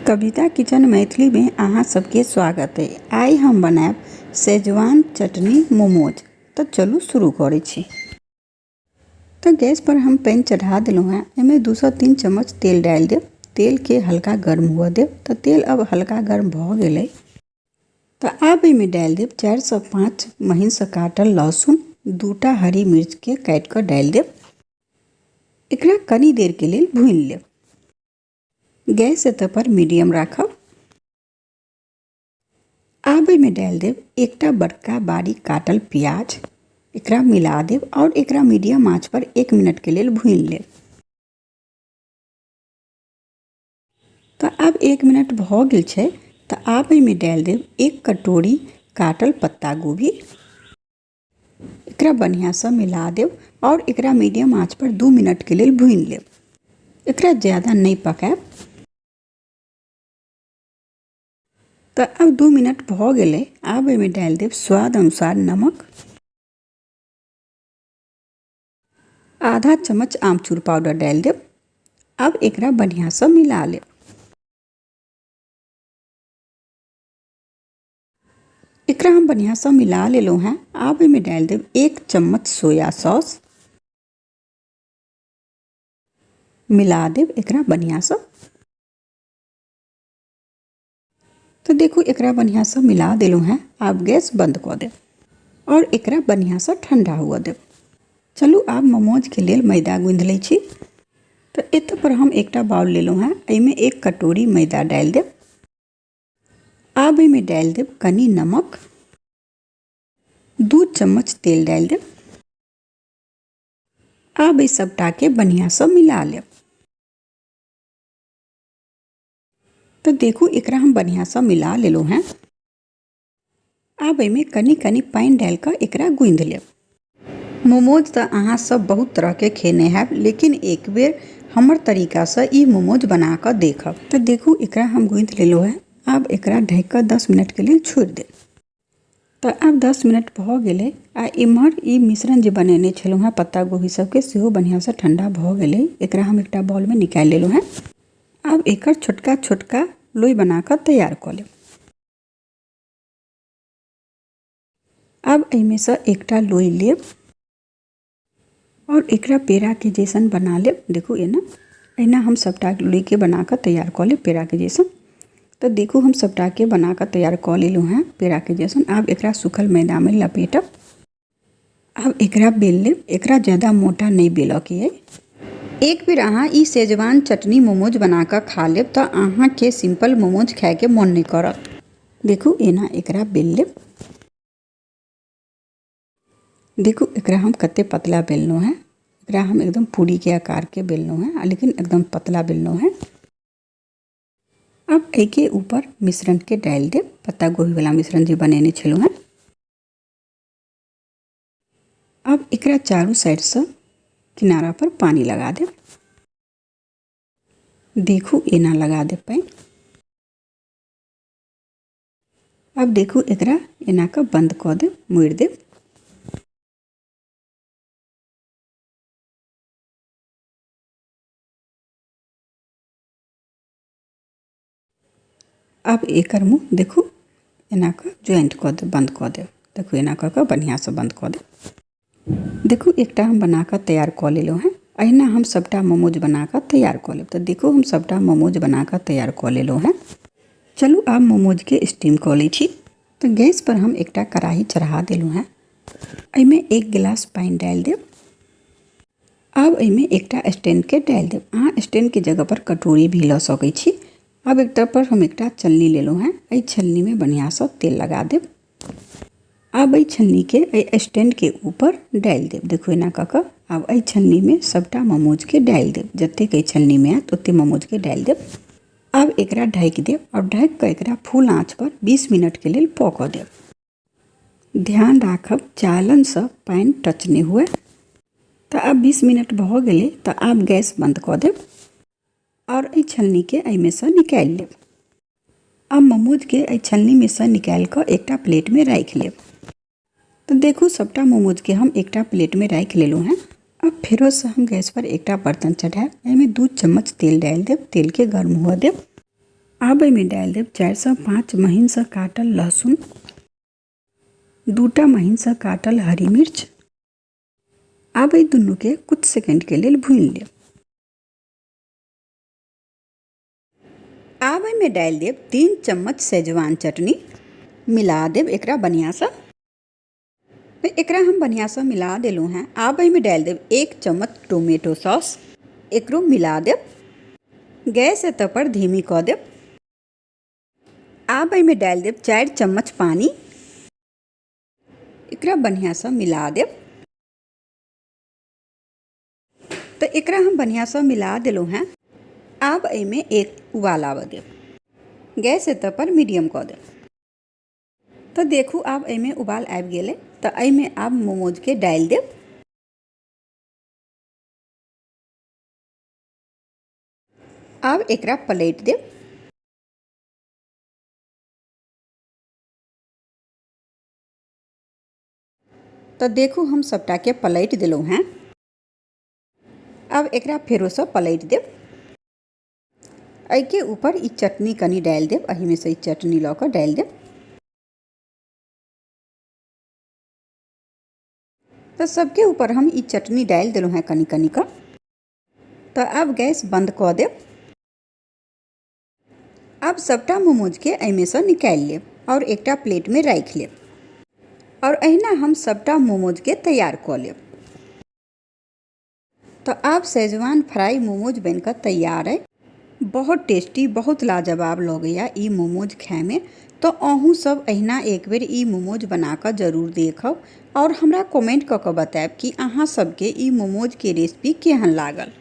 कविता kitchen Maithili में अहाँ सबके स्वागत है। आइ हम बनाएब शेजवान चटनी मोमोज। तो चलू शुरू करै छी। तो गैस पर हम पैन चढ़ा दिलौं हैं। एमे 2 से 3 चम्मच तेल डाल देब। तेल के हल्का गर्म हुआ देब। तो तेल अब हल्का गर्म भ गेलै। तो अब एमे डाल देब 4 से 5 महीन से काटल लहसुन, 2टा हरी मिर्च के काट कर डाल देब। एकरा कनी देर के लिए भून लेब। गैस एतय पर मीडियम राखब। अब एमे डाल देब एकटा बड़का बारीक काटल प्याज। एकरा मिला देब और एकरा मीडियम आंच पर 1 मिनट के लिए भून लेब। तो अब 1 मिनट भ गेल छै। तो अब एमे डाल देब 1 कटोरी काटल पत्ता गोभी। एकरा बढ़िया से मिला देब और एकरा मीडियम आंच पर 2 मिनट के लिए भून लेब। एकरा ज़्यादा नहीं पकाएब। तो अब 2 मिनट भ गेलै। अब एमे डाल देब स्वाद अनुसार नमक, आधा चम्मच आमचूर पाउडर डाल देब। अब एकरा बढ़िया से मिला लेब। एकरा हम बढ़िया से मिला लेलहुँ हैं। अब एमे डाल देब 1 चम्मच सोया सॉस। मिला देब एकरा बढ़िया से। तो देखो एकरा बढ़िया से मिला देलहुँ हैं। अब गैस बंद कर देब और एकरा बढ़िया से ठंडा हुआ देब। चलू अब मोमोज के लिए मैदा गूंथ लै छी। तो एत पर हम एकटा बाउल लेलहुँ हैं। एमे 1 कटोरी मैदा डाल देब। अब एमे डाल देब कनी नमक, 2 चम्मच तेल डाल देब। अब इस सबटा के बढ़िया से मिला लेब। तो देखो एकरा हम बढ़िया से मिला लेलहुँ हैं। अब एमे कनी कनी पानी डाल कर एकरा गूंथ लेब। मोमोज तो अहाँ सब बहुत तरह के खेने हैं, लेकिन एक बेर हमर तरीका से ई मोमोज बना कर देखब। तो देखो एकरा हम गूंथ लेलहुँ हैं। अब एकरा ढक कर 10 मिनट के लिए छोड़ देब। तो अब 10 मिनट भ गेलै। आ इम्हर ई मिश्रण जे बनेने छलहुँ हैं पत्ता गोभी सबके, सेहो बढ़िया से ठंडा भ गेलै। एकरा हम एकटा बाउल में निकाल लेलहुँ हैं। अब एकर छोटका छोटका लोई बनाकर तैयार कर लेब। अब एमे से एकटा लोई लेब और एकरा पेड़ा के जैसन बना लेब। देखो एना हम सबटा लोई के बनाकर तैयार कर लेब पेड़ा के जैसन। तो देखो हम सबटा के बनाकर तैयार कर लेलहुँ हैं पेड़ा के जैसन। अब एकरा सूखल मैदा में लपेटब। अब एकरा बेल लेब। एकरा ज़्यादा मोटा नहीं बेल के है। एक बेर अहाँ ई शेजवान चटनी मोमोज बनाकर खा लेब तो अहाँ के सिंपल मोमोज खाए के मन नहीं करत। देखो एना एकरा बेल लेब। देखो एकरा हम कते पतला बेलनो है। एकरा हम एकदम पूरी के आकार के बेलनो है, लेकिन एकदम पतला बेलनो है। अब एके ऊपर मिश्रण के डाल देब, पत्ता गोभी वाला मिश्रण जो बनेने छलहुँ हैं। अब एकरा चारों साइड से किनारा पर पानी लगा देब। देखो एना लगा देब पानी। अब देखो एकरा एना का बंद कर देब, मोड़ देब। अब एकर मुँह देखो एना का ज्वाइंट कर देब, बंद कर देब। देखो एना कर बढ़िया से बंद कर देब। देखो एकटा हम बनाकर तैयार कर लेलहुँ हैं। अहिना हम सबटा मोमोज बनाकर तैयार कर लेब। तो देखो हम सबटा मोमोज बनाकर तैयार कर लेलहुँ हैं। चलू अब मोमोज के स्टीम कर लै छी। तो गैस पर हम एकटा कढ़ाई चढ़ा देलहुँ हैं। एमे 1 गिलास पानी डाल देब। अब एमे एकटा स्टैंड के डाल देब। अहाँ स्टैंड के जगह पर कटोरी भी ल सकै छी। अब एकटा पर हम एकटा छलनी लेलहुँ हैं। एहि छलनी में बढ़िया से तेल लगा देब। अब एहि छलनी के एहि स्टैंड के ऊपर डाल देब। देखो एना कऽ कऽ अब एहि छलनी में सबटा मोमोज के डाल देब। जतेक एहि छलनी में आयत ओते मोमोज के डाल देब। अब एकरा ढक देब और ढक कर एकरा फुल आँच पर 20 मिनट के लिए पकऽ देब। ध्यान राखब चालन से पानी टच नहीं हुए। तो अब 20 मिनट भ गेलै। तो अब गैस बंद कर देब और एहि छलनी के एहिमे से निकाल लेब। अब मोमोज के एहि छलनी में से निकाल कर एकटा प्लेट में राख लेब। तो देखो सबटा मोमोज के हम एकटा प्लेट में राख लेलहुँ हैं। अब फेरो से हम गैस पर एकटा बर्तन चढ़ाएब। एहिमे 2 चम्मच तेल डाल देब। तेल के गर्म हुआ देब। आब एहिमे डालि देब 405 महीनसँ काटल लहसुन, 2टा महीनसँ काटल हरी मिर्च। आब एहि दुनूके कुछ सेकेंडके लेल भूनि लेब। आब एहिमे डालि देब 3 चम्मच शेजवान चटनी, मिला देब एकरा बढ़िआँसँ। एकरा हम बढ़िआँसँ मिला देलहुँ हैं। आब एहिमे डालि देब 1 चम्मच टोमेटो सॉस, एकरो मिला देब। गैस एतऽ पर धीमी कऽ देब। आब एहिमे डालि देब 4 चम्मच पानी, एकरा बढ़िआँसँ मिला देब। तऽ एकरा हम बढ़िआँसँ मिला देलहुँ हैं। आब एहिमे एक उबाल आबऽ देब। गैस एतऽ पर मीडियम कऽ देब। तऽ देखू आब एहिमे उबाल आबि गेलै। तऽ एहिमे आब मोमोजके डालि देब। आब एकरा पलटि देब। तऽ देखू हम सबटाके पलटि देलहुँ हैं। आब एकरा फेरोसँ पलटि देब। एहिके ऊपर ई चटनी कनि डालि देब। एहिमे से ई चटनी लऽ कऽ डालि देब। तऽ सबके ऊपर हम ई चटनी डालि देलहुँ हैं कनि कनि कऽ। तऽ आब गैस बंद कऽ देब। आब सबटा मोमोजके एहिमेसँ निकालि लेब और एकटा प्लेटमे राखि लेब। और अहिना हम सबटा मोमोजके तैयार कऽ लेब। तो आब शेजवान फ्राई मोमोज बनिकऽ तैयार अइ। बहुत टेस्टी, बहुत लाजवाब लगैए ई मोमोज खाइमे। तो अहूँ सब अहिना एक बेर ई मोमोज बनाकऽ जरूर देखब और हमरा कमेंट कऽ कऽ बतायब कि अहाँ सबके ई मोमोजके रेसिपी केहन लागल।